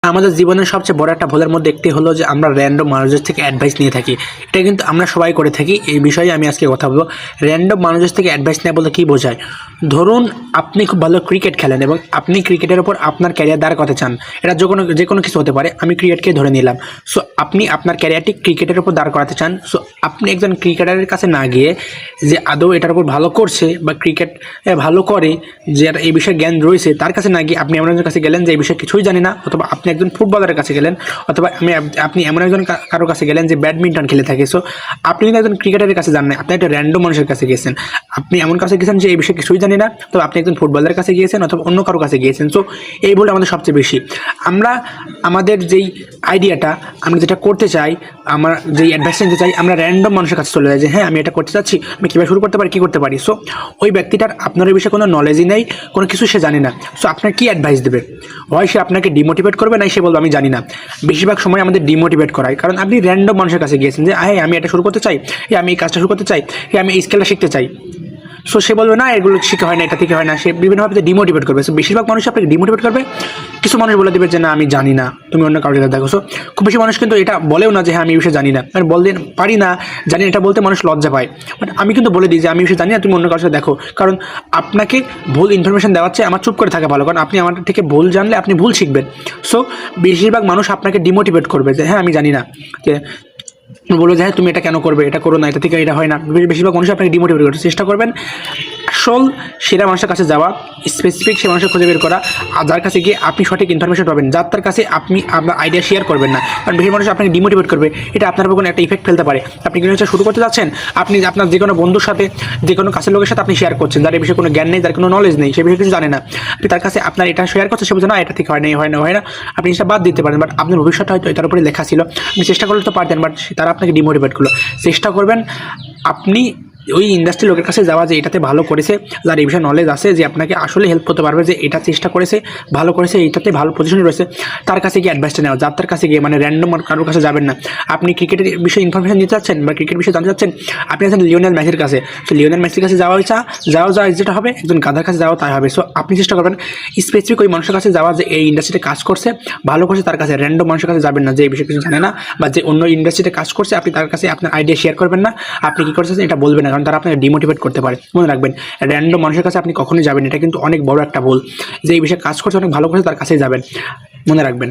আমাদের জীবনের সবচেয়ে বড় একটা ভুলের মধ্যে একটি হলো যে আমরা র্যান্ডম মানুষের থেকে অ্যাডভাইস নিয়ে থাকি। এটা কিন্তু আমরা সবাই করে থাকি। এই বিষয়ে আমি আজকে কথা বলবো। র্যান্ডম মানুষের থেকে অ্যাডভাইস নেওয়া বলতে কী বোঝায়? ধরুন আপনি খুব ভালো ক্রিকেট খেলেন এবং আপনি ক্রিকেটের ওপর আপনার ক্যারিয়ার দাঁড় করাতে চান। এটা যে কোনো কিছু হতে পারে, আমি ক্রিকেটকে ধরে নিলাম। সো আপনি আপনার ক্যারিয়ারটি ক্রিকেটের ওপর দাঁড় করাতে চান। সো আপনি একজন ক্রিকেটারের কাছে না গিয়ে, যে আদৌ এটার উপর ভালো করছে বা ক্রিকেট ভালো করে, যে এই বিষয়ে জ্ঞান রয়েছে, তার কাছে না গিয়ে আপনি এমন একজনের কাছে গেলেন যে এই বিষয়ে কিছুই জানে না, অথবা আপনি একজন ফুটবলারের কাছে গেলেন, অথবা আপনি এমন একজন কারোর কাছে গেলেন যে ব্যাডমিন্টন খেলে থাকে। সো আপনি কিন্তু একজন ক্রিকেটারের কাছে যান না, আপনি একটা র্যান্ডম মানুষের কাছে গিয়েছেন। আপনি এমন কাছে গেছেন যে এই বিষয়ে কিছুই জানি না, তবে আপনি একজন ফুটবলারের কাছে গিয়েছেন অথবা অন্য কারোর কাছে গিয়েছেন। সো এই ভুলটা আমাদের সবচেয়ে বেশি। আমরা আমাদের যেই আইডিয়াটা, আমরা যেটা করতে চাই, আমরা যেই অ্যাডভাইস নিতে চাই, আমরা র্যান্ডম মানুষের কাছে চলে যাই যে হ্যাঁ আমি এটা করতে চাচ্ছি, আমি কীভাবে শুরু করতে পারি, কী করতে পারি। সো ওই ব্যক্তিটার আপনার এই বিষয়ে কোনো নলেজই নেই, কোনো কিছু সে জানে না। সো আপনার কী অ্যাডভাইস দেবে? হয় সে আপনাকে ডিমোটিভেট করবে, না সে বলবে আমি জানি না। বেশিরভাগ সময় আমাদের ডিমোটিভেট করায়, কারণ আপনি র্যান্ডম মানুষের কাছে গিয়েছেন যে হ্যাঁ আমি এটা শুরু করতে চাই, আমি এই কাজটা শুরু করতে চাই, আমি এই স্কিলটা শিখতে চাই। সো সে বলবে না এগুলো শিখে হয় না, এটা থেকে হয় না। সে বিভিন্নভাবে ডিমোটিভেট করবে। সো বেশিরভাগ মানুষ আপনাকে ডিমোটিভেট করবে। কিছু মানুষ বলে দেবে যে না আমি জানি না, তুমি অন্য কারোর কাছে দেখো। সো খুব বেশি মানুষ কিন্তু এটা বলেও না যে হ্যাঁ আমি এই বিষয়ে জানি না, মানে বলতে পারি না, জানি এটা বলতে মানুষ লজ্জা পায়। বাট আমি কিন্তু বলে দিই যে আমি এই বিষয়ে জানি না, তুমি অন্য কারোর সাথে দেখো। কারণ আপনাকে ভুল ইনফরমেশন দেওয়ার চেয়ে আমার চুপ করে থাকা ভালো, কারণ আপনি আমার থেকে ভুল জানলে আপনি ভুল শিখবেন। সো বেশিরভাগ মানুষ আপনাকে ডিমোটিভেট করবে যে হ্যাঁ আমি জানি না, যে বলবো যে হ্যাঁ তুমি এটা কেন করবে, এটা করো না, এটা থেকে এটা হয় না। বেশিরভাগ মানুষ আপনাকে ডিমোটিভেট করতে চেষ্টা করবেন। আসল সেরা মানুষের কাছে যাওয়া, স্পেসিফিক সে মানুষের খুঁজে বের করা, আর যার কাছে গিয়ে আপনি সঠিক ইনফরমেশন পাবেন, যার তার কাছে আপনি আপনার আইডিয়া শেয়ার করবেন না। কারণ বেশি মানুষ আপনাকে ডিমোটিভেট করবে, এটা আপনার উপর কোনো একটা ইফেক্ট ফেলতে পারে। আপনি কোনো কিছু শুরু করতে যাচ্ছেন, আপনি আপনার যে কোনো বন্ধুর সাথে, যে কোনো কাছের লোকের সাথে আপনি শেয়ার করছেন, যার এই বিষয়ে কোনো জ্ঞান নেই, যার কোনো নলেজ নেই, সে বিষয়ে কিছু জানে না। আপনি তার কাছে আপনার এটা শেয়ার করছেন, সে বলছে না এটা ঠিক হয় না, হয় না, আপনি সেটা বাদ দিতে পারেন। বাট আপনার ভবিষ্যৎ হয়তো এটার উপরে লেখা ছিল, আপনি চেষ্টা করলে তো পারতেন, বাট তারা আপনাকে ডিমোটিভেট করলো। চেষ্টা করবেন আপনি ওই ইন্ডাস্ট্রি লোকের কাছে যাওয়া, যে এটাতে ভালো করেছে, যার এই বিষয়ে নলেজ আছে, যে আপনাকে আসলে হেল্প করতে পারবে, যে এটা চেষ্টা করেছে, ভালো করেছে, এইটাতে ভালো পজিশনে রয়েছে, তার কাছে গিয়ে অ্যাডভাইসটা নেওয়া। যার তার কাছে গিয়ে, মানে র্যান্ডম কারোর কাছে যাবেন না। আপনি ক্রিকেটের বিষয়ে ইনফরমেশন নিতে চাচ্ছেন বা ক্রিকেট বিষয়ে জানতে চাচ্ছেন, আপনি আছেন লিওনেল মেসির কাছে। তো লিওনেল মেসির কাছে যাওয়া যেটা হবে, একজন গাধার কাছে যাওয়া তাই হবে। সো আপনি চেষ্টা করবেন স্পেসিফিক ওই মানুষের কাছে যাওয়া, যে এই ইন্ডাস্ট্রিতে কাজ করছে, ভালো করছে, তার কাছে। র্যান্ডম মানুষের কাছে যাবেন না যে এই বিষয়ে কিছু জানে না, বা যে অন্য ইন্ডাস্ট্রিতে কাজ করছে, আপনি তার কাছে আপনার আইডিয়া শেয়ার করবেন না, আপনি কী করছেন এটা বলবেন না, কারণ তারা আপনাকে ডিমোটিভেট করতে পারে। মনে রাখবেন, র্যান্ডম মানুষের কাছে আপনি কখনোই যাবেন, এটা কিন্তু অনেক বড় একটা ভুল। যে এই বিষয়ে কাজ করছে, অনেক ভালো করছে, তার কাছেই যাবেন, মনে রাখবেন।